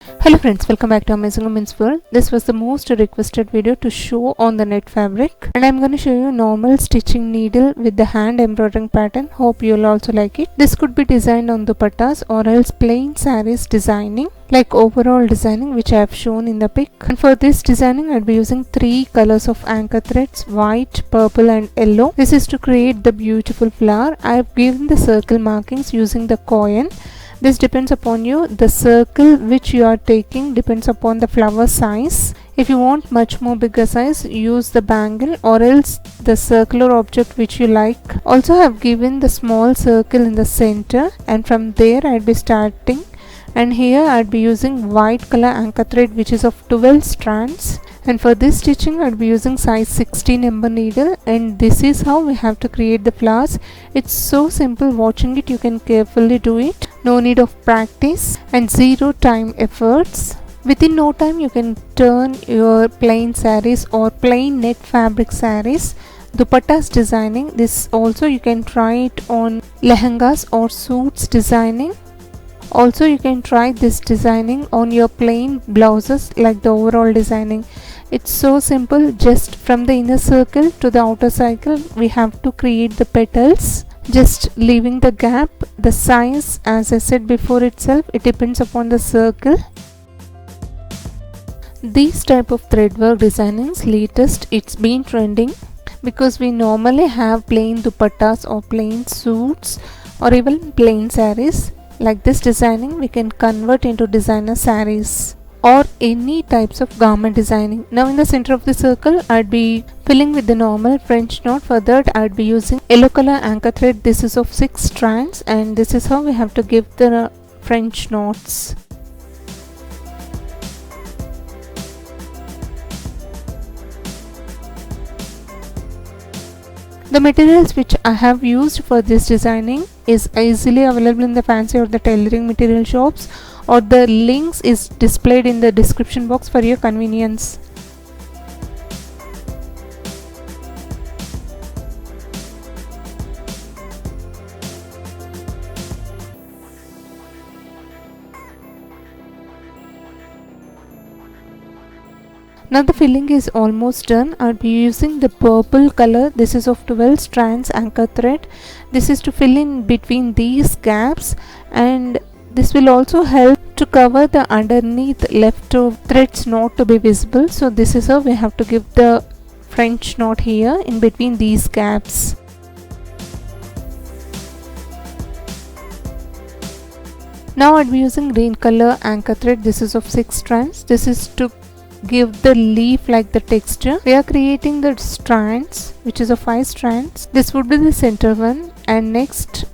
Hello friends, welcome back to Amazing Women's World. This was the most requested video to show on the net fabric, and I'm going to show you normal stitching needle with the hand embroidering pattern. Hope you'll also like it. This could be designed on dupattas or else plain sarees designing, like overall designing, which I have shown in the pic. And for this designing I'll be using 3 colors of anchor threads: white, purple and yellow. This is to create the beautiful flower. I have given the circle markings using the coin. This depends upon you. The circle which you are taking depends upon the flower size. If you want much more bigger size, use the bangle or else the circular object which you like. Also, I have given the small circle in the center, and from there I'll be starting, and here I'll be using white color anchor thread which is of 12 strands. And for this stitching I'll be using size 16 ember needle, and this is how we have to create the flowers. It's so simple. Watching it you can carefully do it. No need of practice and zero time efforts. Within no time you can turn your plain sarees or plain net fabric sarees, dupattas designing. This also you can try it on lehengas or suits designing. Also you can try this designing on your plain blouses, like the overall designing. It's so simple. Just from the inner circle to the outer circle we have to create the petals, just leaving the gap. The size, as I said before itself, it depends upon the circle. These type of threadwork designings latest, it's been trending because we normally have plain dupattas or plain suits or even plain sarees. Like this designing we can convert into designer sarees or any types of garment designing. Now in the center of the circle I'd be filling with the normal French knot. For that I'd be using yellow color anchor thread. This is of 6 strands, and this is how we have to give the French knots. The materials which I have used for this designing is easily available in the fancy or the tailoring material shops, or the links is displayed in the description box for your convenience. Now the filling is almost done. I'll be using the purple color. This is of 12 strands anchor thread. This is to fill in between these gaps, and this will also help to cover the underneath left threads not to be visible. So this is how we have to give the French knot here in between these gaps. Now I'll be using green color anchor thread. This is of 6 strands. This is to give the leaf like the texture. We are creating the strands which is of 5 strands. This would be the center one, and next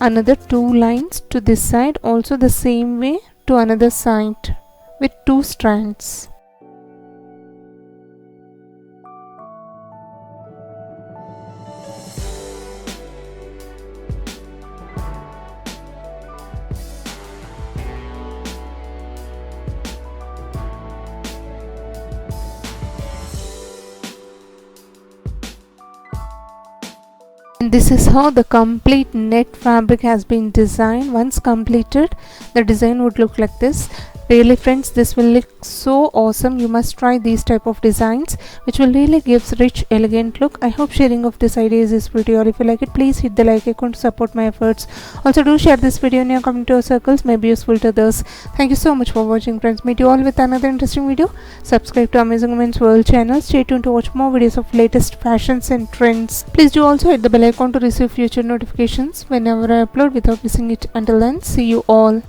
another 2 lines to this side, also the same way to another side with 2 strands. And this is how the complete net fabric has been designed. Once completed, the design would look like this. Really friends, this will look so awesome. You must try these type of designs which will really gives rich elegant look. I hope sharing of this idea is useful to you, or if you like it, please hit the like icon to support my efforts. Also do share this video in your community or circles, may be useful to others. Thank you so much for watching friends. Meet you all with another interesting video. Subscribe to Amazing Women's World channel. Stay tuned to watch more videos of latest fashions and trends. Please do also hit the bell icon to receive future notifications whenever I upload without missing it. Until then, see you all.